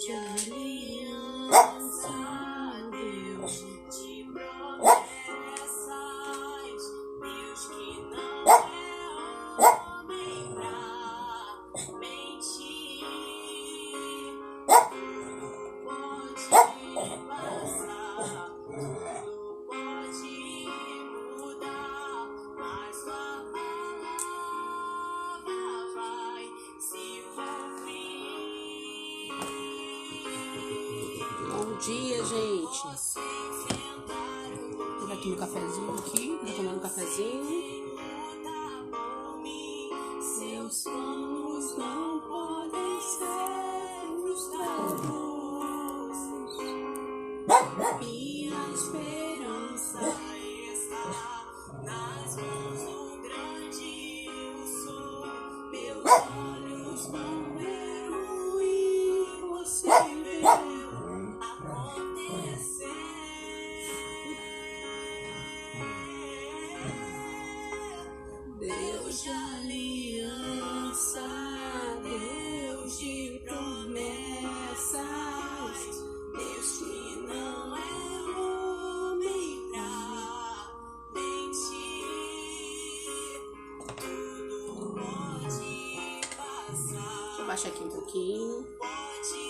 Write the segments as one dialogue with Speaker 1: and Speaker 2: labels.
Speaker 1: Bom dia, gente. Tô aqui no cafezinho aqui, tô tomando um cafezinho. Seus sonhos não podem ser frustrados. Minha esperança está nas mãos do grande eu sou. Meus olhos vão ver o você vê. Deus de aliança, Deus de promessas, Deus que não é homem pra mentir, tudo pode passar. Deixa eu baixar aqui um pouquinho. Pode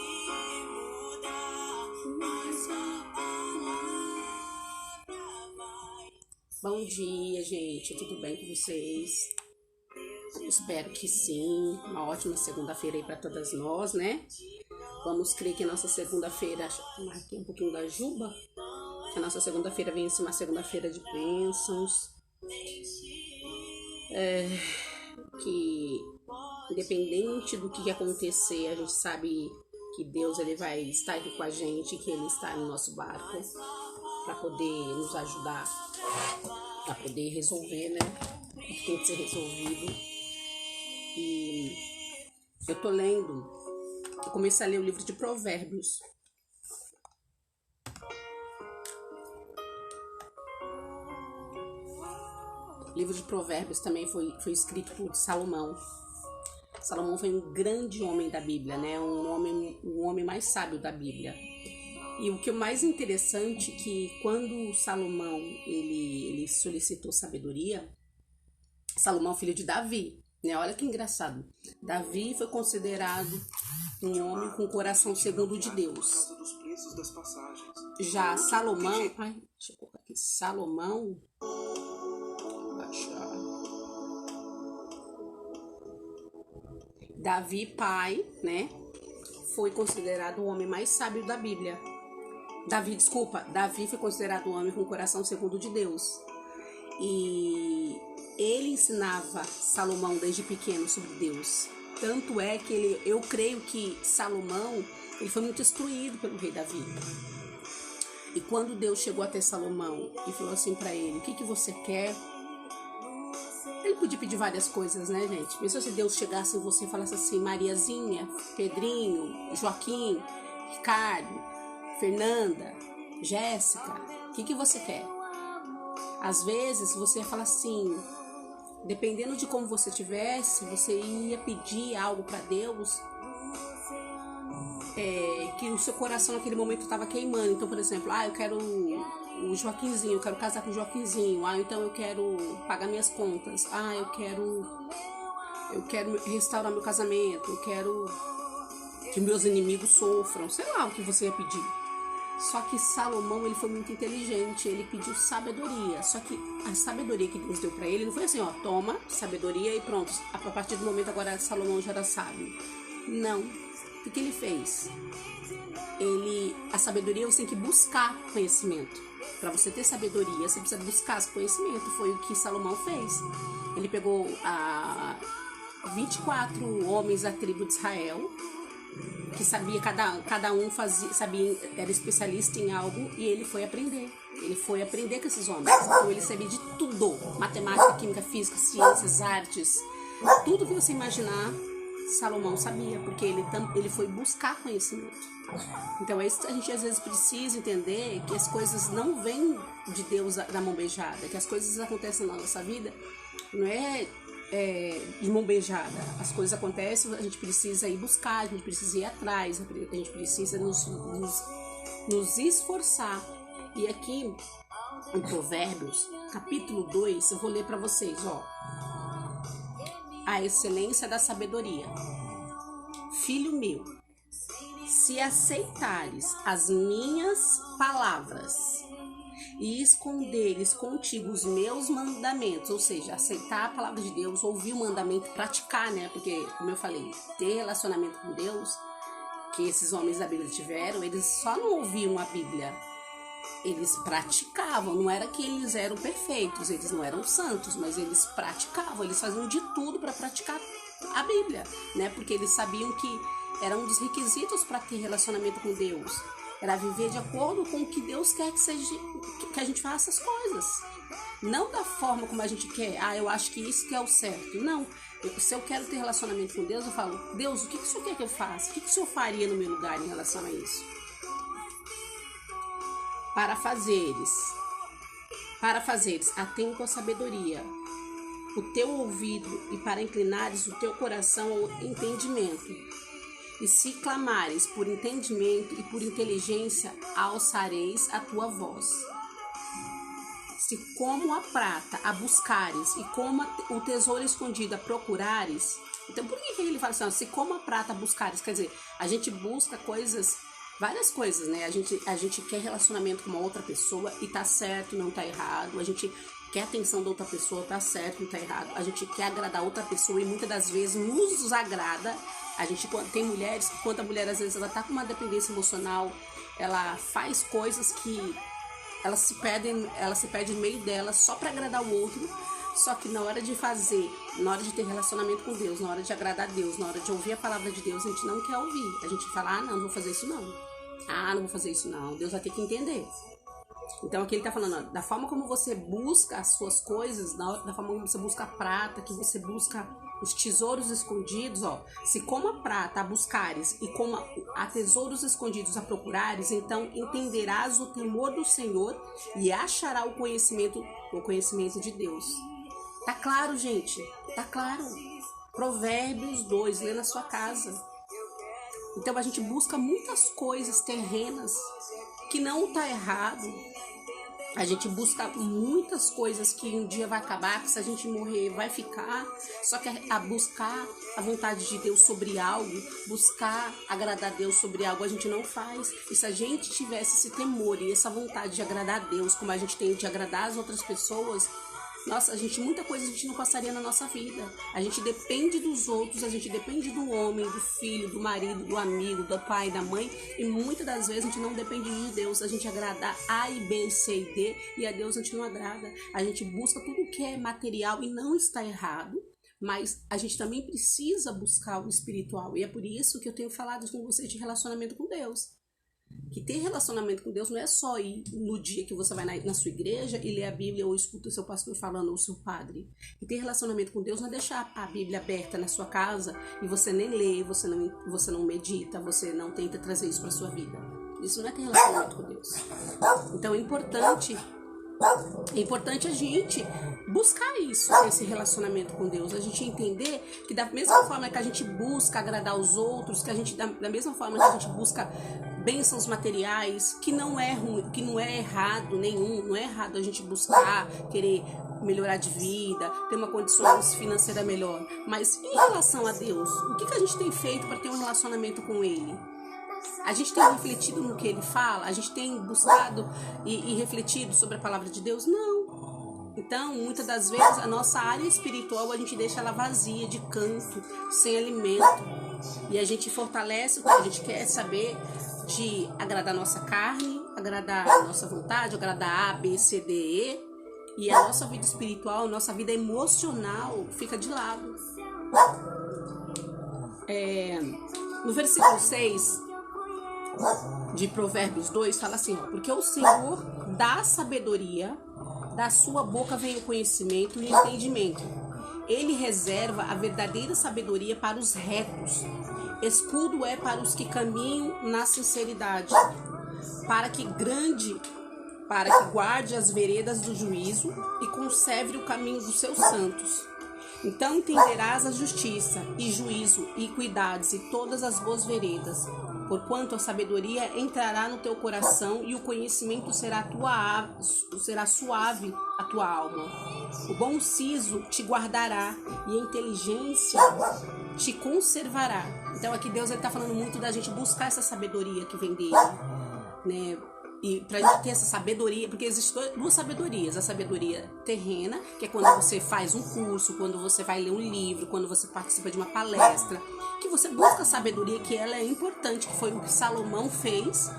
Speaker 1: mudar, mas a palavra vai. Bom dia, gente. Tudo bem com vocês? Espero que sim. Uma ótima segunda-feira aí para todas nós, né? Vamos crer que a nossa segunda-feira... Aqui um pouquinho da juba. Que a nossa segunda-feira venha ser uma segunda-feira de bênçãos. Que independente do que acontecer, a gente sabe que Deus ele vai estar aqui com a gente, que Ele está no nosso barco para poder nos ajudar, para poder resolver, né? O que tem que ser resolvido. E eu tô lendo, eu comecei a ler o livro de Provérbios. O livro de Provérbios também foi escrito por Salomão. Salomão foi um grande homem da Bíblia, né? Um homem mais sábio da Bíblia. E o que é mais interessante é que quando Salomão ele solicitou sabedoria, Salomão filho de Davi, né? Olha que engraçado. Davi foi considerado um homem com coração segundo de Deus. Já Salomão, deixa eu colocar aqui, Salomão, Davi pai, né? Foi considerado o homem mais sábio da Bíblia. Davi foi considerado um homem com coração segundo de Deus. E ele ensinava Salomão desde pequeno sobre Deus. Tanto é que eu creio que Salomão ele foi muito instruído pelo rei Davi. E quando Deus chegou até Salomão e falou assim para ele, o que você quer? Ele podia pedir várias coisas, né, gente? Pensou se Deus chegasse em você e falasse assim, Mariazinha, Pedrinho, Joaquim, Ricardo, Fernanda, Jéssica, o que você quer? Às vezes você fala assim, dependendo de como você tivesse, você ia pedir algo para Deus, que o seu coração naquele momento estava queimando. Então, por exemplo, eu quero o Joaquinzinho, eu quero casar com o Joaquinzinho, então eu quero pagar minhas contas, eu quero restaurar meu casamento, eu quero que meus inimigos sofram, sei lá o que você ia pedir. Só que Salomão, ele foi muito inteligente, ele pediu sabedoria. Só que a sabedoria que Deus deu para ele não foi assim, toma sabedoria e pronto. A partir do momento agora Salomão já era sábio. Não. O que ele fez? A sabedoria você tem que buscar conhecimento. Para você ter sabedoria, você precisa buscar esse conhecimento. Foi o que Salomão fez. Ele pegou 24 homens da tribo de Israel, que sabia, cada um sabia, era especialista em algo, e ele foi aprender. Ele foi aprender com esses homens. Então ele sabia de tudo: matemática, química, física, ciências, artes, tudo que você imaginar, Salomão sabia, porque ele foi buscar conhecimento. Então é isso que a gente às vezes precisa entender, que as coisas não vêm de Deus da mão beijada, que as coisas acontecem na nossa vida, não é de mão beijada. As coisas acontecem, a gente precisa ir buscar, a gente precisa ir atrás, a gente precisa nos esforçar. E aqui em Provérbios, capítulo 2, eu vou ler para vocês, ó. A excelência da sabedoria. Filho meu, se aceitares as minhas palavras e esconderes contigo os meus mandamentos, ou seja, aceitar a palavra de Deus, ouvir o mandamento, praticar, né? Porque, como eu falei, ter relacionamento com Deus, que esses homens da Bíblia tiveram, eles só não ouviam a Bíblia, eles praticavam. Não era que eles eram perfeitos, eles não eram santos, mas eles praticavam, eles faziam de tudo para praticar a Bíblia, né? Porque eles sabiam que era um dos requisitos para ter relacionamento com Deus, era viver de acordo com o que Deus quer que a gente faça as coisas, não da forma como a gente quer. Eu acho que isso que é o certo. Não, se eu quero ter relacionamento com Deus, eu falo: Deus, o que o Senhor quer que eu faça? O que o Senhor faria no meu lugar em relação a isso? Para fazeres atento à sabedoria o teu ouvido, e para inclinares o teu coração ao entendimento. E se clamares por entendimento e por inteligência, alçareis a tua voz. Se como a prata a buscares e como o tesouro escondido a procurares. Então, por que ele fala assim? Se como a prata a buscares, quer dizer, a gente busca coisas, várias coisas, né? A gente quer relacionamento com uma outra pessoa e tá certo, não tá errado. A gente quer a atenção da outra pessoa, tá certo, não tá errado. A gente quer agradar outra pessoa e muitas das vezes nos agrada. A gente tem mulheres que, quando a mulher às vezes ela tá com uma dependência emocional, ela faz coisas que ela se perde no meio dela só para agradar o outro. Só que na hora de fazer, na hora de ter relacionamento com Deus, na hora de agradar a Deus, na hora de ouvir a palavra de Deus, a gente não quer ouvir. A gente fala: não vou fazer isso não. Não vou fazer isso não. Deus vai ter que entender. Então aqui ele está falando, da forma como você busca as suas coisas, da forma como você busca a prata, que você busca os tesouros escondidos, se como a prata a buscares e como a tesouros escondidos a procurares, então entenderás o temor do Senhor e achará o conhecimento de Deus. Tá claro, gente? Tá claro. Provérbios 2, lê na sua casa. Então a gente busca muitas coisas terrenas, que não tá errado. A gente busca muitas coisas que um dia vai acabar, que se a gente morrer vai ficar. Só que a buscar a vontade de Deus sobre algo, buscar agradar a Deus sobre algo, a gente não faz. E se a gente tivesse esse temor e essa vontade de agradar a Deus, como a gente tem de agradar as outras pessoas, nossa, muita coisa a gente não passaria na nossa vida. A gente depende dos outros, a gente depende do homem, do filho, do marido, do amigo, do pai, da mãe. E muitas das vezes a gente não depende de Deus. A gente agrada A e B, C e D, e a Deus a gente não agrada. A gente busca tudo que é material e não está errado, mas a gente também precisa buscar o espiritual. E é por isso que eu tenho falado com vocês de relacionamento com Deus. Que ter relacionamento com Deus não é só ir no dia que você vai na sua igreja e ler a Bíblia ou escuta o seu pastor falando ou o seu padre. E ter relacionamento com Deus não é deixar a Bíblia aberta na sua casa e você nem lê, você não medita, você não tenta trazer isso para sua vida. Isso não é ter relacionamento com Deus. Então é importante a gente buscar isso, esse relacionamento com Deus. A gente entender que da mesma forma que a gente busca agradar os outros, da mesma forma que a gente busca bênçãos materiais, que não é ruim, que não é errado nenhum, não é errado a gente buscar, querer melhorar de vida, ter uma condição financeira melhor. Mas em relação a Deus, o que a gente tem feito para ter um relacionamento com Ele? A gente tem refletido no que Ele fala? A gente tem buscado e refletido sobre a palavra de Deus? Não. Então, muitas das vezes, a nossa área espiritual, a gente deixa ela vazia, de canto, sem alimento. E a gente fortalece o que a gente quer saber de agradar a nossa carne, agradar a nossa vontade, agradar A, B, C, D, E. E a nossa vida espiritual, a nossa vida emocional fica de lado. No versículo 6 de Provérbios 2 fala assim, porque o Senhor dá sabedoria, da sua boca vem o conhecimento e o entendimento. Ele reserva a verdadeira sabedoria para os retos. Escudo é para os que caminham na sinceridade, para que guarde as veredas do juízo e conserve o caminho dos seus santos. Então entenderás a justiça e juízo, equidades e todas as boas veredas, porquanto a sabedoria entrará no teu coração e o conhecimento será suave a tua alma. O bom siso te guardará e a inteligência te conservará. Então aqui Deus está falando muito da gente buscar essa sabedoria que vem dele, né? E pra gente ter essa sabedoria, porque existem duas sabedorias: a sabedoria terrena, que é quando você faz um curso, quando você vai ler um livro, quando você participa de uma palestra, que você busca a sabedoria, que ela é importante, que foi o que Salomão fez.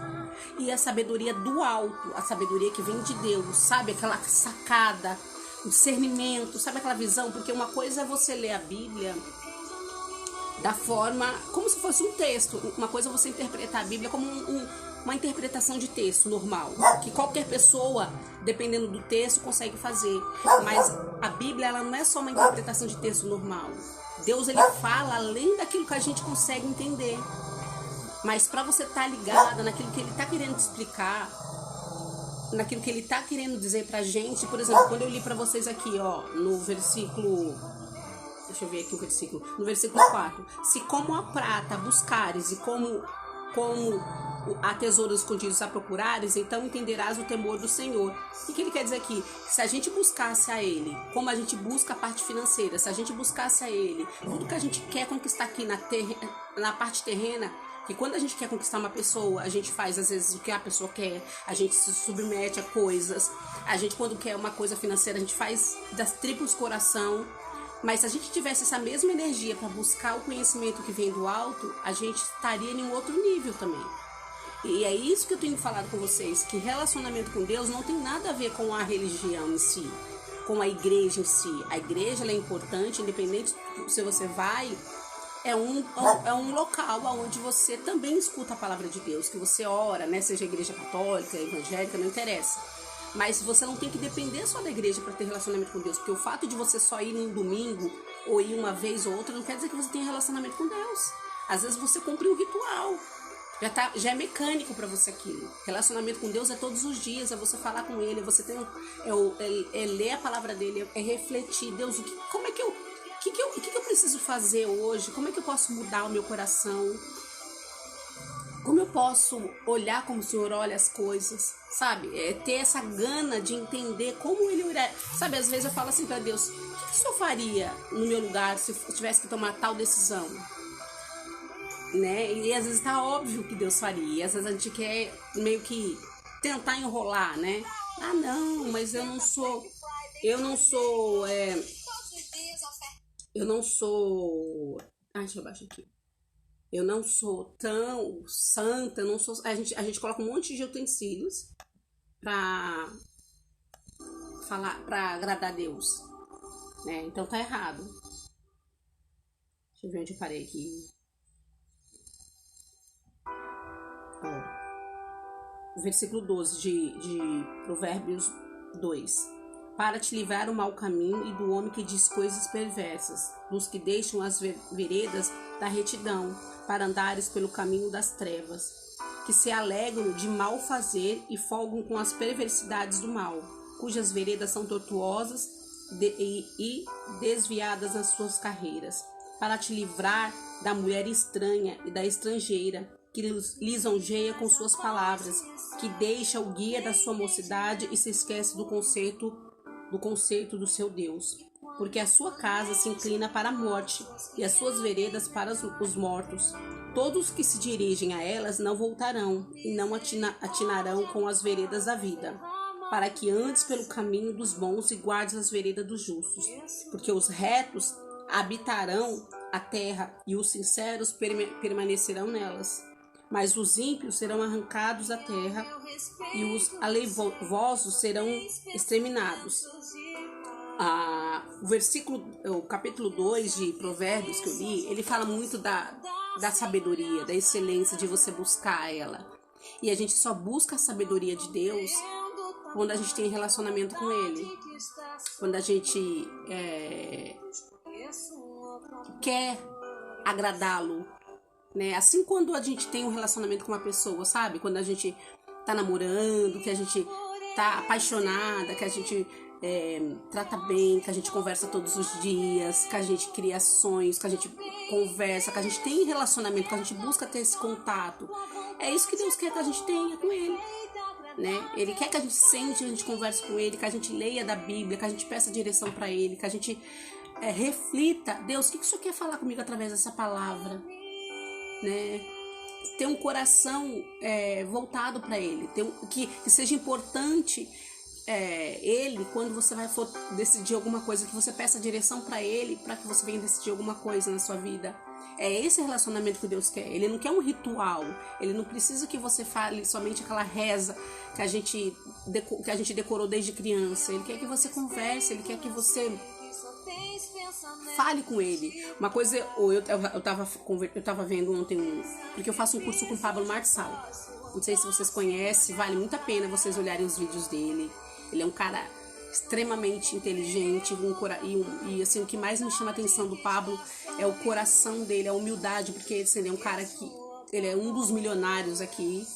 Speaker 1: E a sabedoria do alto, a sabedoria que vem de Deus, sabe? Aquela sacada, o discernimento, sabe aquela visão? Porque uma coisa é você ler a Bíblia da forma, como se fosse um texto. Uma coisa é você interpretar a Bíblia como uma interpretação de texto normal, que qualquer pessoa, dependendo do texto, consegue fazer. Mas a Bíblia, ela não é só uma interpretação de texto normal. Deus, ele fala além daquilo que a gente consegue entender. Mas para você estar ligada naquilo que ele está querendo te explicar, naquilo que ele está querendo dizer pra gente, por exemplo, quando eu li para vocês aqui, ó, no versículo... Deixa eu ver aqui o versículo. No versículo 4. Se como a prata buscares e como há tesouros escondidos a procurares, então entenderás o temor do Senhor. O que ele quer dizer aqui? Se a gente buscasse a ele, como a gente busca a parte financeira, se a gente buscasse a ele, tudo que a gente quer conquistar aqui na parte terrena, que quando a gente quer conquistar uma pessoa, a gente faz às vezes o que a pessoa quer, a gente se submete a coisas, a gente quando quer uma coisa financeira, a gente faz das tripas coração. Mas se a gente tivesse essa mesma energia para buscar o conhecimento que vem do alto, a gente estaria em um outro nível também. E é isso que eu tenho falado com vocês, que relacionamento com Deus não tem nada a ver com a religião em si, com a igreja em si. A igreja, ela é importante, independente se você vai, é um local onde você também escuta a palavra de Deus, que você ora, né? Seja igreja católica, evangélica, não interessa. Mas você não tem que depender só da igreja para ter relacionamento com Deus, porque o fato de você só ir num domingo ou ir uma vez ou outra não quer dizer que você tenha relacionamento com Deus. Às vezes você cumpre um ritual, já é mecânico para você aquilo. Relacionamento com Deus é todos os dias, é você falar com Ele, é você ter é ler a palavra dele, é refletir. Deus, o que eu preciso fazer hoje? Como é que eu posso mudar o meu coração? Como eu posso olhar como o Senhor olha as coisas, sabe? É ter essa gana de entender como Ele irá. Sabe, às vezes eu falo assim para Deus, o que o Senhor faria no meu lugar se eu tivesse que tomar tal decisão? Né? E às vezes tá óbvio que Deus faria. E às vezes a gente quer meio que tentar enrolar, né? Ah, não, mas eu não sou... deixa eu baixar aqui. Eu não sou tão santa, eu não sou... A gente coloca um monte de utensílios pra agradar a Deus, né? Então tá errado. Deixa eu ver onde eu parei aqui. Versículo 12 de Provérbios 2. Para te livrar do mau caminho e do homem que diz coisas perversas, dos que deixam as veredas da retidão, para andares pelo caminho das trevas, que se alegram de mal fazer e folgam com as perversidades do mal, cujas veredas são tortuosas e desviadas nas suas carreiras, para te livrar da mulher estranha e da estrangeira, que lisonjeia com suas palavras, que deixa o guia da sua mocidade e se esquece do conceito do seu Deus. Porque a sua casa se inclina para a morte e as suas veredas para os mortos. Todos que se dirigem a elas não voltarão e não atinarão com as veredas da vida, para que andes pelo caminho dos bons e guardes as veredas dos justos. Porque os retos habitarão a terra e os sinceros permanecerão nelas. Mas os ímpios serão arrancados da terra e os aleivosos serão exterminados. O capítulo 2 de Provérbios que eu li, ele fala muito da sabedoria, da excelência de você buscar ela. E a gente só busca a sabedoria de Deus quando a gente tem relacionamento com Ele. Quando a gente quer agradá-lo. Né? Assim, quando a gente tem um relacionamento com uma pessoa, sabe? Quando a gente tá namorando, que a gente tá apaixonada, que a gente trata bem, que a gente conversa todos os dias, que a gente cria sonhos, que a gente conversa, que a gente tem relacionamento, que a gente busca ter esse contato. É isso que Deus quer que a gente tenha com Ele, né? Ele quer que a gente sente, que a gente converse com Ele, que a gente leia da Bíblia, que a gente peça direção para Ele, que a gente reflita. Deus, o que o Senhor quer falar comigo através dessa palavra? Né? Ter um coração voltado para Ele, que seja importante Ele, quando você for decidir alguma coisa, que você peça direção para Ele, para que você venha decidir alguma coisa na sua vida. É esse relacionamento que Deus quer. Ele não quer um ritual. Ele não precisa que você fale somente aquela reza que a gente decorou desde criança. Ele quer que você converse, Ele quer que você fale com Ele. Uma coisa, eu tava vendo ontem, porque eu faço um curso com o Pablo Marçal. Não sei se vocês conhecem, vale muito a pena vocês olharem os vídeos dele. Ele é um cara extremamente inteligente e assim, o que mais me chama a atenção do Pablo é o coração dele, a humildade, porque ele é um cara que ele é um dos milionários aqui,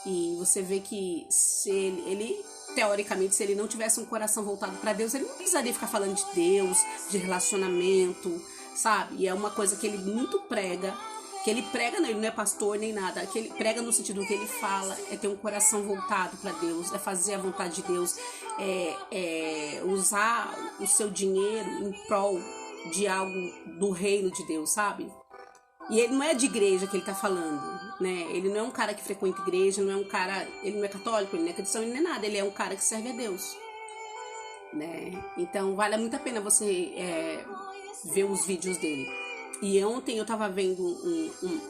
Speaker 1: e você vê que se ele teoricamente, se ele não tivesse um coração voltado para Deus, ele não precisaria ficar falando de Deus, de relacionamento, sabe? E é uma coisa que ele muito prega, que ele prega, ele não é pastor nem nada, que ele prega no sentido que ele fala, é ter um coração voltado para Deus, é fazer a vontade de Deus, é usar o seu dinheiro em prol de algo do reino de Deus, sabe? E ele não é de igreja que ele tá falando, né? Ele não é um cara que frequenta igreja, ele não é católico, ele não é cristão, ele não é nada, ele é um cara que serve a Deus, né? Então vale muito a pena você ver os vídeos dele. E ontem eu tava vendo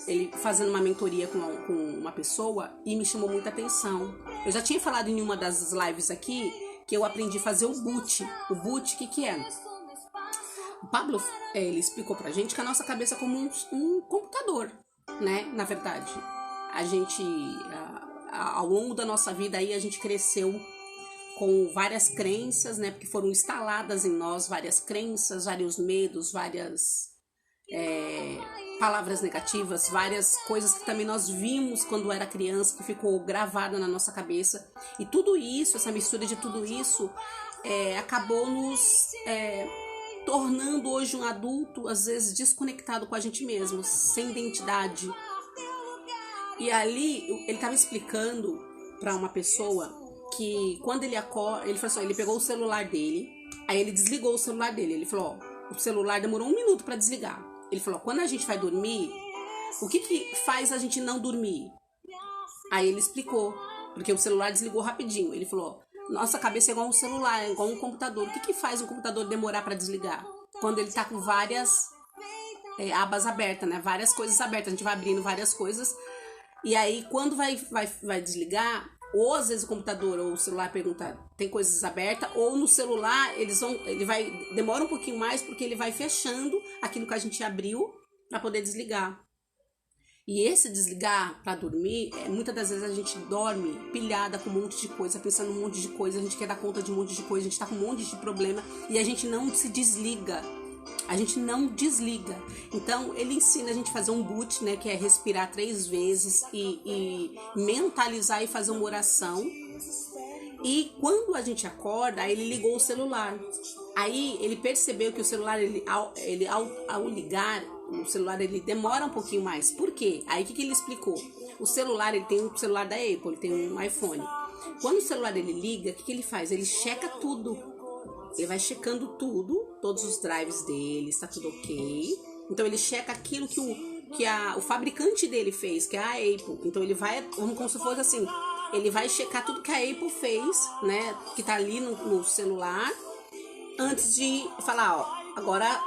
Speaker 1: ele fazendo uma mentoria com uma pessoa e me chamou muita atenção. Eu já tinha falado em uma das lives aqui que eu aprendi a fazer o boot. O boot, o que é? O Pablo, ele explicou pra gente que a nossa cabeça é como um computador, né? Na verdade, a gente, ao longo da nossa vida aí, a gente cresceu com várias crenças, né? Porque foram instaladas em nós várias crenças, vários medos, várias palavras negativas, várias coisas que também nós vimos quando era criança, que ficou gravada na nossa cabeça. E tudo isso, essa mistura de tudo isso, acabou nos tornando hoje um adulto, às vezes, desconectado com a gente mesmo, sem identidade. E ali, ele estava explicando para uma pessoa que quando ele acorda, ele falou assim, ele pegou o celular dele, aí ele desligou o celular dele. Ele falou, o celular demorou 1 minuto para desligar. Ele falou, quando a gente vai dormir, o que faz a gente não dormir? Aí ele explicou, porque o celular desligou rapidinho. Ele falou, nossa cabeça é igual um celular, é igual um computador. O que faz um computador demorar para desligar? Quando ele tá com várias abas abertas, né? Várias coisas abertas. A gente vai abrindo várias coisas. E aí, quando vai desligar, ou às vezes o computador ou o celular pergunta, tem coisas abertas, ou no celular demora um pouquinho mais porque ele vai fechando aquilo que a gente abriu para poder desligar. E esse desligar para dormir, muitas das vezes a gente dorme pilhada com um monte de coisa, pensando um monte de coisa, a gente quer dar conta de um monte de coisa, a gente tá com um monte de problema e a gente não se desliga. A gente não desliga. Então, ele ensina a gente a fazer um boot, né? Que é respirar 3 vezes e mentalizar e fazer uma oração. E quando a gente acorda, aí ele ligou o celular. Aí ele percebeu que o celular, ao ligar, o celular ele demora um pouquinho mais. Por quê? Aí o que ele explicou? O celular, ele tem um celular da Apple, ele tem um iPhone. Quando o celular ele liga, o que ele faz? Ele checa tudo. Ele vai checando tudo, todos os drives dele, está tudo ok. Então ele checa aquilo que o fabricante dele fez, que é a Apple. Então ele vai, como se fosse assim, ele vai checar tudo que a Apple fez, né? Que tá ali no celular, antes de falar, ó,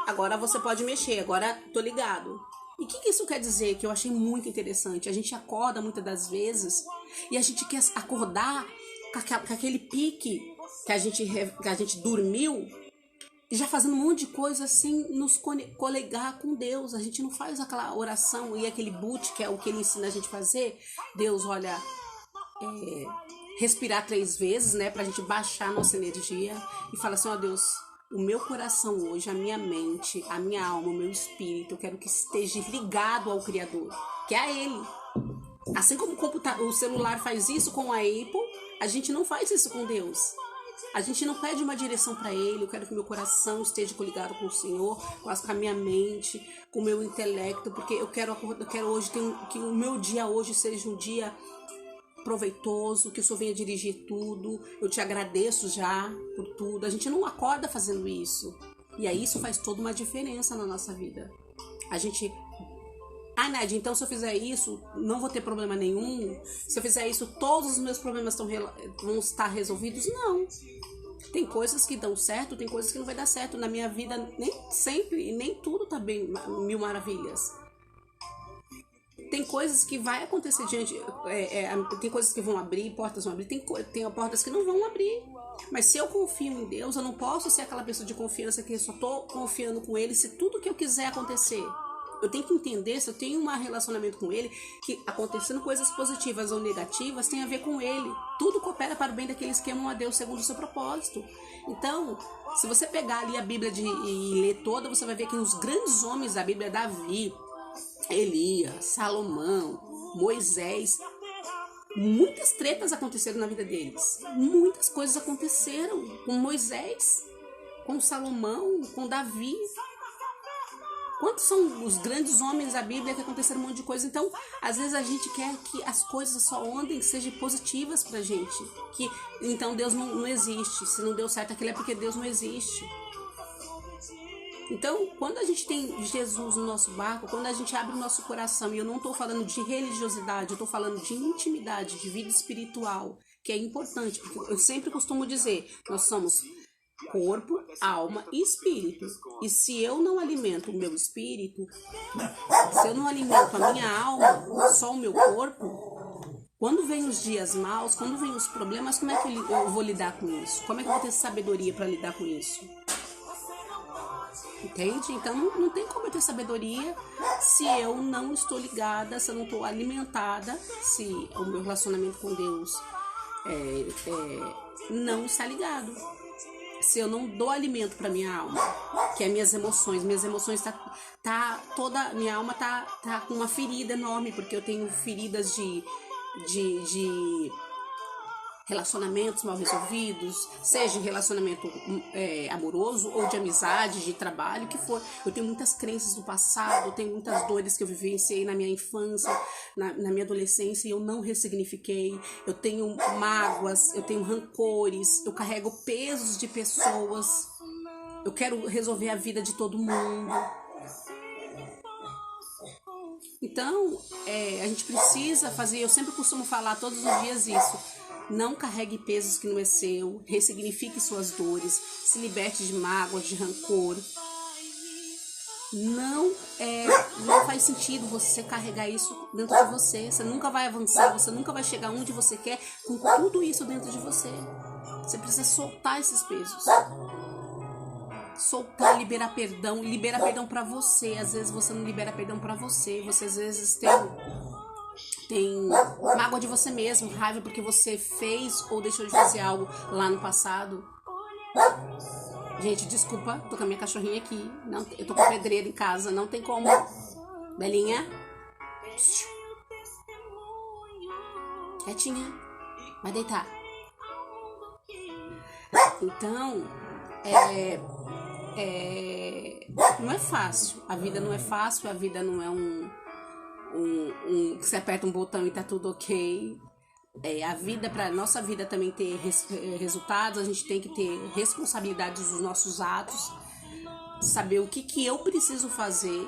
Speaker 1: agora você pode mexer, agora tô ligado. E o que isso quer dizer? Que eu achei muito interessante. A gente acorda muitas das vezes e a gente quer acordar com aquele pique que a gente dormiu, já fazendo um monte de coisa sem nos colegar com Deus. A gente não faz aquela oração e aquele boot, que é o que ele ensina a gente a fazer. Deus, olha, respirar 3 vezes, né, pra gente baixar a nossa energia e falar assim, ó Deus, o meu coração hoje, a minha mente, a minha alma, o meu espírito, eu quero que esteja ligado ao Criador, que é a Ele. Assim como o celular faz isso com a Apple, a gente não faz isso com Deus. A gente não pede uma direção para Ele. Eu quero que meu coração esteja coligado com o Senhor, com a minha mente, com o meu intelecto, porque eu quero hoje que o meu dia hoje seja um dia proveitoso, que o Senhor venha dirigir tudo. Eu te agradeço já por tudo. A gente não acorda fazendo isso. E aí isso faz toda uma diferença na nossa vida. A gente... Nádia, então se eu fizer isso, não vou ter problema nenhum? Se eu fizer isso, todos os meus problemas vão estar resolvidos? Não. Tem coisas que dão certo, tem coisas que não vai dar certo. Na minha vida, nem sempre, e nem tudo tá bem, mil maravilhas. Tem coisas que vai acontecer tem coisas que vão abrir, portas vão abrir, tem portas que não vão abrir. Mas se eu confio em Deus, eu não posso ser aquela pessoa de confiança que eu só tô confiando com Ele se tudo que eu quiser acontecer. Eu tenho que entender, se eu tenho um relacionamento com Ele, que acontecendo coisas positivas ou negativas tem a ver com Ele. Tudo coopera para o bem daqueles que amam a Deus segundo o seu propósito. Então, se você pegar ali a Bíblia e ler toda, você vai ver que os grandes homens da Bíblia, Davi, Elias, Salomão, Moisés, muitas tretas aconteceram na vida deles. Muitas coisas aconteceram com Moisés, com Salomão, com Davi. Quantos são os grandes homens da Bíblia que aconteceram um monte de coisa? Então, às vezes a gente quer que as coisas só andem, sejam positivas pra gente. Então Deus não existe. Se não deu certo aquilo é porque Deus não existe. Então, quando a gente tem Jesus no nosso barco, quando a gente abre o nosso coração, e eu não estou falando de religiosidade, eu estou falando de intimidade, de vida espiritual, que é importante, porque eu sempre costumo dizer, nós somos corpo, alma e espírito. E se eu não alimento o meu espírito, se eu não alimento a minha alma, só o meu corpo, quando vem os dias maus, quando vem os problemas, como é que eu vou lidar com isso? Como é que eu vou ter sabedoria para lidar com isso? Entende? Então não tem como eu ter sabedoria se eu não estou ligada, se eu não estou alimentada, se o meu relacionamento com Deus não está ligado. Se eu não dou alimento para minha alma, que é minhas emoções minha alma tá com uma ferida enorme, porque eu tenho feridas de relacionamentos mal resolvidos, seja relacionamento amoroso ou de amizade, de trabalho, que for. Eu tenho muitas crenças do passado, eu tenho muitas dores que eu vivenciei na minha infância, na minha adolescência, e eu não ressignifiquei. Eu tenho mágoas, eu tenho rancores, eu carrego pesos de pessoas, eu quero resolver a vida de todo mundo. Então, a gente precisa fazer, eu sempre costumo falar todos os dias isso: não carregue pesos que não é seu, ressignifique suas dores, se liberte de mágoa, de rancor. Não faz sentido você carregar isso dentro de você. Você nunca vai avançar, você nunca vai chegar onde você quer com tudo isso dentro de você. Você precisa soltar esses pesos. Soltar, liberar perdão pra você. Às vezes você não libera perdão pra você. Você às vezes tem mágoa de você mesmo, raiva porque você fez ou deixou de fazer algo lá no passado. Gente, desculpa, tô com a minha cachorrinha aqui. Não, eu tô com a pedreira em casa, não tem como. Belinha. Quietinha. Vai deitar. Então, não é fácil. A vida não é fácil, a vida não é que você aperta um botão e tá tudo ok. A vida, pra nossa vida também ter resultados, a gente tem que ter responsabilidade dos nossos atos, saber o que eu preciso fazer,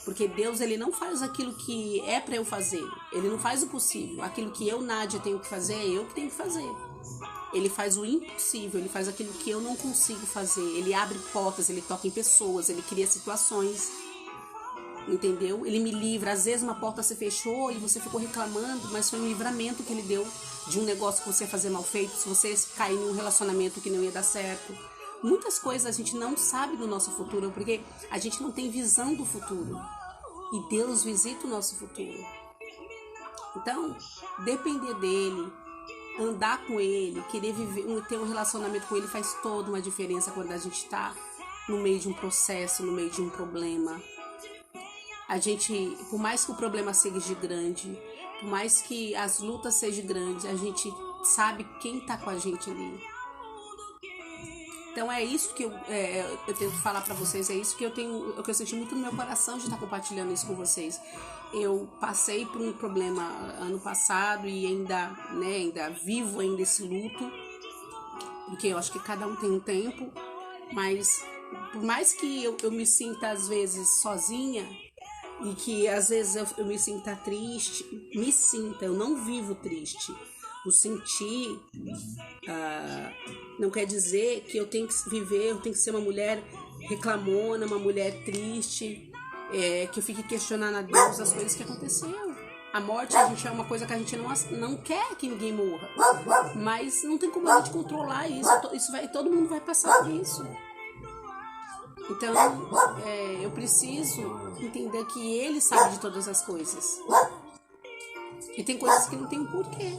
Speaker 1: porque Deus, ele não faz aquilo que é pra eu fazer, ele não faz o possível. Aquilo que eu, Nádia, tenho que fazer, é eu que tenho que fazer. Ele faz o impossível, ele faz aquilo que eu não consigo fazer. Ele abre portas, ele toca em pessoas, ele cria situações. Entendeu? Ele me livra. Às vezes uma porta se fechou e você ficou reclamando, mas foi um livramento que ele deu de um negócio que você ia fazer mal feito, se você cair em um relacionamento que não ia dar certo. Muitas coisas a gente não sabe do nosso futuro, porque a gente não tem visão do futuro. E Deus visita o nosso futuro. Então, depender dele, andar com ele, querer viver, ter um relacionamento com ele faz toda uma diferença quando a gente está no meio de um processo, no meio de um problema. A gente, por mais que o problema seja grande, por mais que as lutas sejam grandes, a gente sabe quem tá com a gente ali. Então é isso que eu tento falar pra vocês, é isso que eu senti muito no meu coração de estar compartilhando isso com vocês. Eu passei por um problema ano passado e ainda vivo ainda esse luto, porque eu acho que cada um tem um tempo, mas por mais que eu me sinta às vezes sozinha e que às vezes eu me sinta triste, eu não vivo triste. O sentir não quer dizer que eu tenho que viver, eu tenho que ser uma mulher reclamona, uma mulher triste, que eu fique questionando a Deus as coisas que aconteceram. A morte, a gente é uma coisa que a gente não quer que ninguém morra, mas não tem como a gente controlar isso. Todo mundo vai passar por isso. Então, eu preciso entender que Ele sabe de todas as coisas. E tem coisas que não tem um porquê.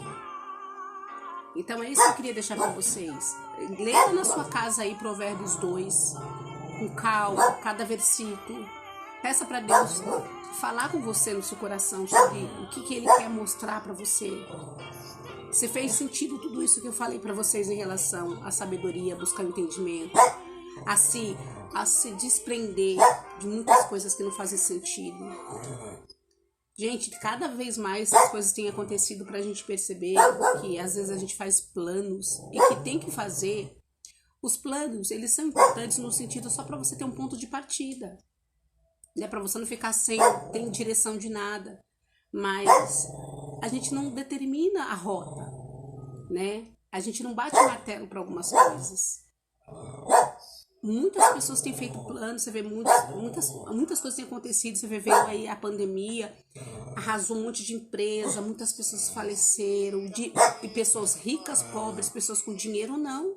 Speaker 1: Então é isso que eu queria deixar para vocês. Leia na sua casa aí Provérbios 2, com calma, cada versículo. Peça para Deus falar com você no seu coração sobre o que Ele quer mostrar para você. Se fez sentido tudo isso que eu falei para vocês em relação à sabedoria, buscar entendimento, a se desprender de muitas coisas que não fazem sentido. Gente, cada vez mais as coisas têm acontecido pra gente perceber que às vezes a gente faz planos e que tem que fazer. Os planos, eles são importantes no sentido só pra você ter um ponto de partida. Né? Pra você não ficar sem direção de nada. Mas a gente não determina a rota, né? A gente não bate o martelo pra algumas coisas. Muitas pessoas têm feito planos, você vê muitas coisas têm acontecido, você veio aí a pandemia, arrasou um monte de empresa, muitas pessoas faleceram, e pessoas ricas, pobres, pessoas com dinheiro, não.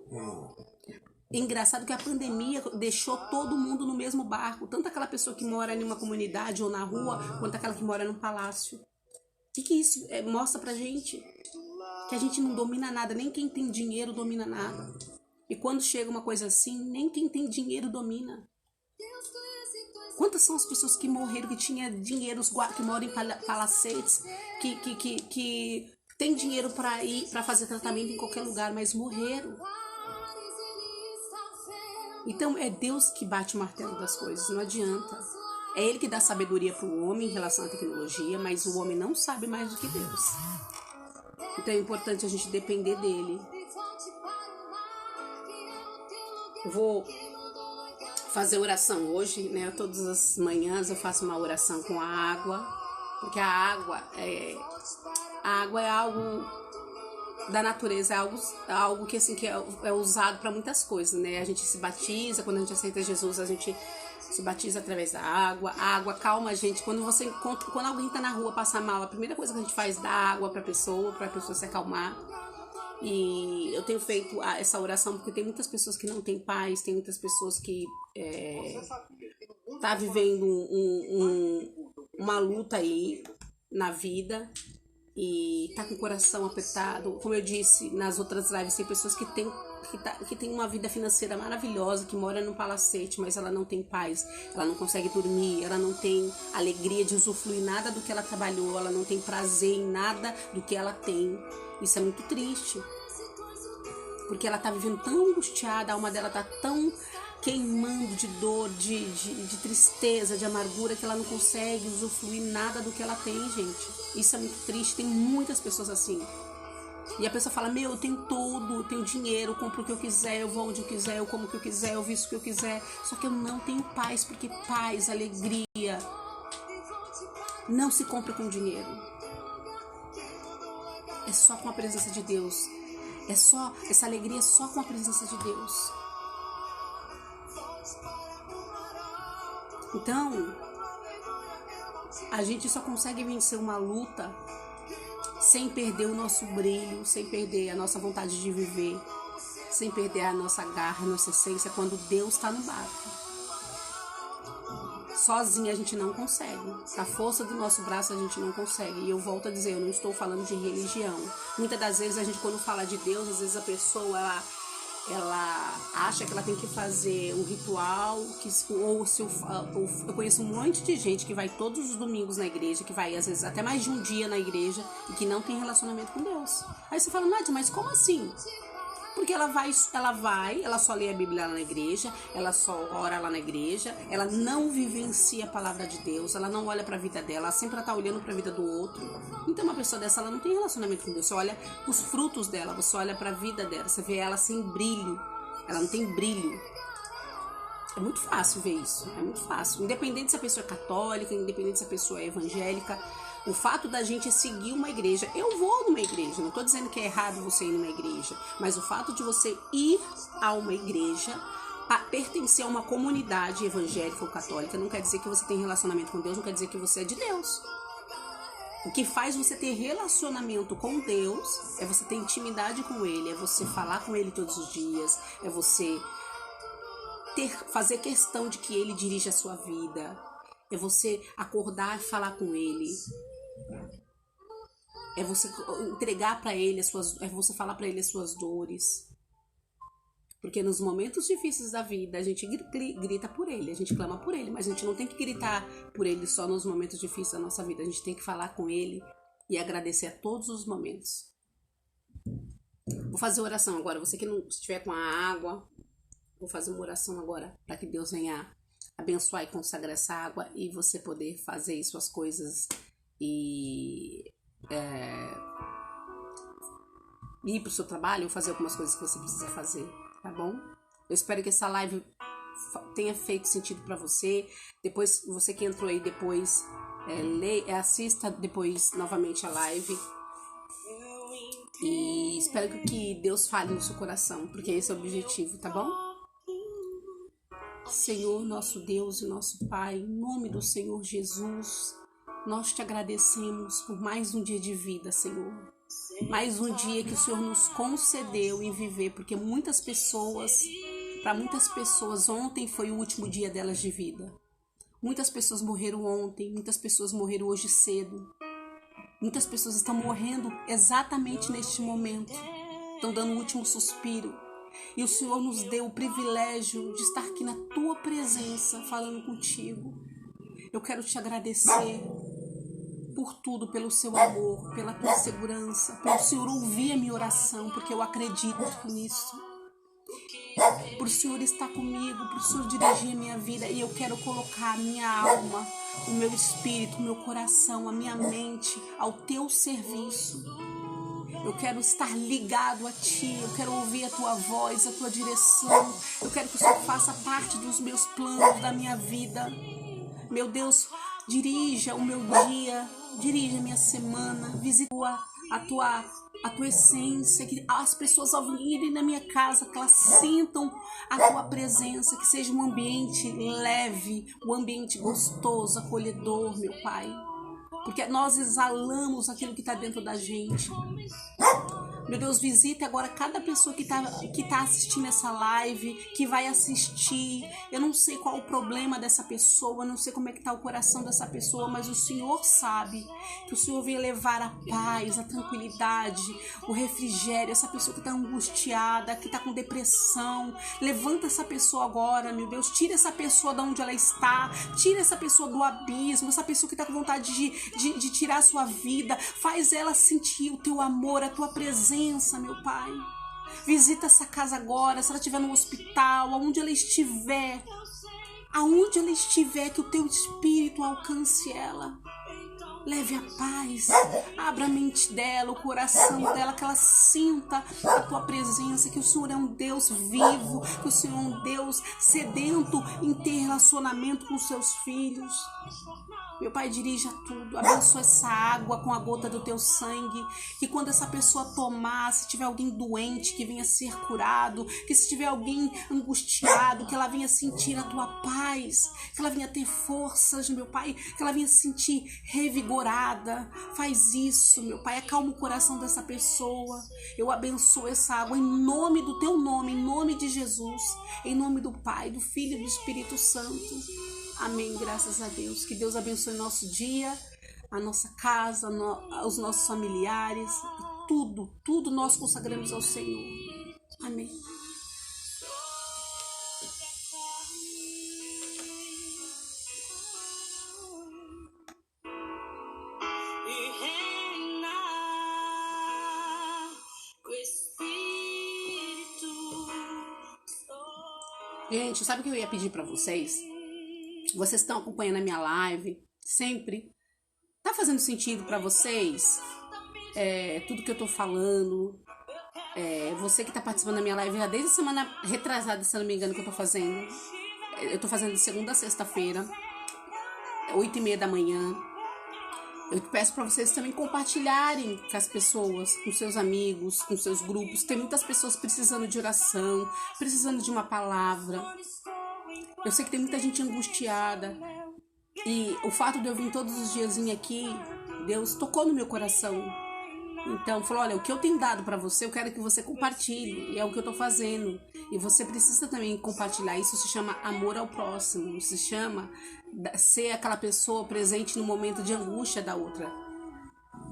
Speaker 1: É engraçado que a pandemia deixou todo mundo no mesmo barco, tanto aquela pessoa que mora em uma comunidade ou na rua, quanto aquela que mora num palácio. O que isso mostra pra gente? Que a gente não domina nada, nem quem tem dinheiro domina nada. E quando chega uma coisa assim, nem quem tem dinheiro domina. Quantas são as pessoas que morreram, que tinham dinheiro, que moram em palacetes, que tem dinheiro para ir, para fazer tratamento em qualquer lugar, mas morreram. Então é Deus que bate o martelo das coisas, não adianta. É Ele que dá sabedoria para o homem em relação à tecnologia, mas o homem não sabe mais do que Deus. Então é importante a gente depender dele. Eu vou fazer oração hoje, né? Todas as manhãs eu faço uma oração com a água, porque a água é algo da natureza, é algo que assim que é usado para muitas coisas, né? A gente se batiza, quando a gente aceita Jesus, a gente se batiza através da água. A água calma a gente. Quando alguém tá na rua, passa mal, a primeira coisa que a gente faz é dar água para a pessoa se acalmar. E eu tenho feito essa oração porque tem muitas pessoas que não têm paz, tem muitas pessoas que tá vivendo uma luta aí na vida e tá com o coração apertado. Como eu disse nas outras lives, tem pessoas que têm uma vida financeira maravilhosa, que mora num palacete, mas ela não tem paz, ela não consegue dormir, ela não tem alegria de usufruir nada do que ela trabalhou, ela não tem prazer em nada do que ela tem. Isso é muito triste, porque ela tá vivendo tão angustiada, a alma dela tá tão queimando de dor, de tristeza, de amargura, que ela não consegue usufruir nada do que ela tem, gente. Isso é muito triste, tem muitas pessoas assim. E a pessoa fala, eu tenho tudo, eu tenho dinheiro, eu compro o que eu quiser, eu vou onde eu quiser, eu como o que eu quiser, eu visto o que eu quiser, só que eu não tenho paz, porque paz, alegria, não se compra com dinheiro. É só com a presença de Deus. Essa alegria é só com a presença de Deus. Então, a gente só consegue vencer uma luta sem perder o nosso brilho, sem perder a nossa vontade de viver, sem perder a nossa garra, a nossa essência, quando Deus está no barco. Sozinha a gente não consegue. A força do nosso braço a gente não consegue. E eu volto a dizer, eu não estou falando de religião. Muitas das vezes a gente, quando fala de Deus, às vezes a pessoa ela acha que ela tem que fazer um ritual, eu conheço um monte de gente que vai todos os domingos na igreja, que vai às vezes até mais de um dia na igreja e que não tem relacionamento com Deus. Aí você fala, Nádia, mas como assim? Por Porque ela só lê a Bíblia lá na igreja, ela só ora lá na igreja, ela não vivencia a palavra de Deus, ela não olha pra vida dela, ela sempre tá olhando pra vida do outro. Então uma pessoa dessa, ela não tem relacionamento com Deus. Você olha os frutos dela, você olha pra vida dela, você vê ela sem brilho, ela não tem brilho. É muito fácil ver isso, é muito fácil. Independente se a pessoa é católica, independente se a pessoa é evangélica, o fato da gente seguir uma igreja, eu vou numa igreja, não estou dizendo que é errado você ir numa igreja, mas o fato de você ir a uma igreja, pertencer a uma comunidade evangélica ou católica, não quer dizer que você tem relacionamento com Deus, não quer dizer que você é de Deus. O que faz você ter relacionamento com Deus é você ter intimidade com Ele, é você falar com Ele todos os dias, é você fazer questão de que Ele dirija a sua vida, é você acordar e falar com Ele, é você entregar para Ele é você falar para Ele as suas dores. Porque nos momentos difíceis da vida a gente grita por Ele, a gente clama por Ele, mas a gente não tem que gritar por Ele só nos momentos difíceis da nossa vida, a gente tem que falar com Ele e agradecer a todos os momentos. Vou fazer oração agora, você que não estiver com a água, vou fazer uma oração agora para que Deus venha abençoar e consagrar essa água e você poder fazer suas coisas e ir para o seu trabalho ou fazer algumas coisas que você precisa fazer, tá bom? Eu espero que essa live tenha feito sentido para você. Depois, você que entrou aí depois, assista depois novamente a live. E espero que Deus fale no seu coração, porque esse é o objetivo, tá bom? Senhor, nosso Deus e nosso Pai, em nome do Senhor Jesus, nós te agradecemos por mais um dia de vida, Senhor. Mais um dia que o Senhor nos concedeu em viver, porque para muitas pessoas, ontem foi o último dia delas de vida. Muitas pessoas morreram ontem, muitas pessoas morreram hoje cedo. Muitas pessoas estão morrendo exatamente neste momento, estão dando o último suspiro. E o Senhor nos deu o privilégio de estar aqui na tua presença, falando contigo. Eu quero te agradecer por tudo, pelo seu amor, pela tua segurança, pelo Senhor ouvir a minha oração, porque eu acredito nisso. Por o Senhor estar comigo, por o Senhor dirigir a minha vida, e eu quero colocar a minha alma, o meu espírito, o meu coração, a minha mente ao teu serviço. Eu quero estar ligado a Ti, eu quero ouvir a Tua voz, a Tua direção. Eu quero que o Senhor faça parte dos meus planos, da minha vida. Meu Deus, dirija o meu dia, dirija a minha semana, visita a tua essência, que as pessoas ao virem na minha casa, que elas sintam a tua presença, que seja um ambiente leve, um ambiente gostoso, acolhedor, meu Pai. Porque nós exalamos aquilo que está dentro da gente. Meu Deus, visita agora cada pessoa que tá assistindo essa live, que vai assistir. Eu não sei qual o problema dessa pessoa, eu não sei como é que tá o coração dessa pessoa, mas o Senhor sabe. Que o Senhor venha levar a paz, a tranquilidade, o refrigério, essa pessoa que tá angustiada, que tá com depressão. Levanta essa pessoa agora, meu Deus. Tira essa pessoa de onde ela está. Tira essa pessoa do abismo, essa pessoa que tá com vontade de tirar a sua vida. Faz ela sentir o teu amor, a tua presença, meu Pai. Visita essa casa agora, se ela estiver no hospital, aonde ela estiver, que o teu Espírito alcance ela. Leve a paz, abra a mente dela, o coração dela, que ela sinta a tua presença, que o Senhor é um Deus vivo, que o Senhor é um Deus sedento em ter relacionamento com seus filhos. Meu Pai, dirija tudo, abençoa essa água com a gota do teu sangue, que quando essa pessoa tomar, se tiver alguém doente, que venha ser curado, que se tiver alguém angustiado, que ela venha sentir a tua paz, que ela venha ter forças, meu Pai, que ela venha se sentir revigorada. Faz isso, meu Pai, acalma o coração dessa pessoa. Eu abençoo essa água em nome do teu nome, em nome de Jesus, em nome do Pai, do Filho e do Espírito Santo. Amém, graças a Deus. Que Deus abençoe o nosso dia, a nossa casa, os nossos familiares, tudo nós consagramos ao Senhor. Amém. Gente, sabe o que eu ia pedir pra vocês? Vocês estão acompanhando a minha live sempre? Tá fazendo sentido pra vocês? Tudo que eu tô falando? Você que tá participando da minha live já desde a semana retrasada, se eu não me engano, que eu tô fazendo. Eu tô fazendo de segunda a sexta-feira, 8h30 da manhã. Eu peço para vocês também compartilharem com as pessoas, com seus amigos, com seus grupos. Tem muitas pessoas precisando de oração, precisando de uma palavra. Eu sei que tem muita gente angustiada. E o fato de eu vir todos os dias aqui, Deus tocou no meu coração. Então, falou, olha, o que eu tenho dado para você, eu quero que você compartilhe. E é o que eu tô fazendo. E você precisa também compartilhar. Isso se chama amor ao próximo. Se chama ser aquela pessoa presente no momento de angústia da outra.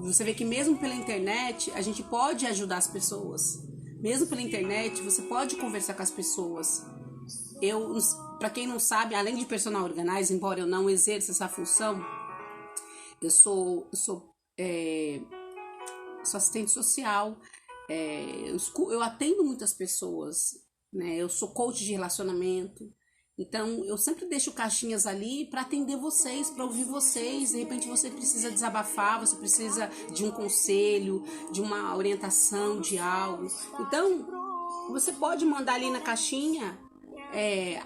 Speaker 1: Você vê que mesmo pela internet, a gente pode ajudar as pessoas. Mesmo pela internet, você pode conversar com as pessoas. Para quem não sabe, além de personal organizer, embora eu não exerça essa função, eu sou assistente social, eu atendo muitas pessoas, né? Eu sou coach de relacionamento, então eu sempre deixo caixinhas ali para atender vocês, para ouvir vocês. De repente você precisa desabafar, você precisa de um conselho, de uma orientação, de algo. Então você pode mandar ali na caixinha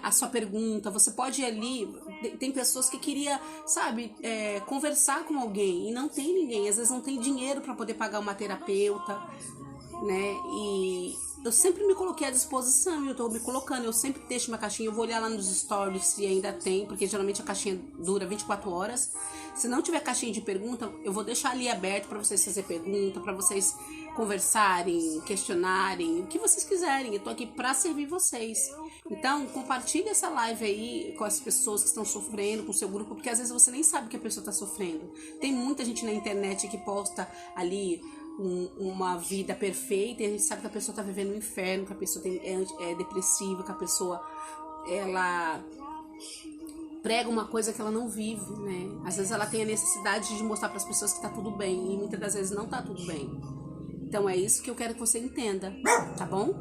Speaker 1: a sua pergunta, você pode ir ali. Tem pessoas que queria, sabe, conversar com alguém e não tem ninguém, às vezes não tem dinheiro para poder pagar uma terapeuta, né? E eu sempre me coloquei à disposição, eu tô me colocando, eu sempre deixo uma caixinha, eu vou olhar lá nos stories se ainda tem, porque geralmente a caixinha dura 24 horas. Se não tiver caixinha de pergunta, eu vou deixar ali aberto para vocês fazer pergunta, para vocês conversarem, questionarem, o que vocês quiserem. Eu tô aqui para servir vocês. Então, compartilhe essa live aí com as pessoas que estão sofrendo, com o seu grupo, porque às vezes você nem sabe que a pessoa está sofrendo. Tem muita gente na internet que posta ali uma vida perfeita e a gente sabe que a pessoa está vivendo um inferno, que a pessoa é depressiva, que a pessoa ela prega uma coisa que ela não vive, né? Às vezes ela tem a necessidade de mostrar para as pessoas que está tudo bem e muitas das vezes não está tudo bem. Então é isso que eu quero que você entenda, tá bom?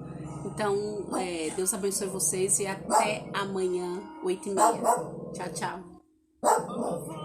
Speaker 1: Então, Deus abençoe vocês e até amanhã, 8h30. Tchau, tchau.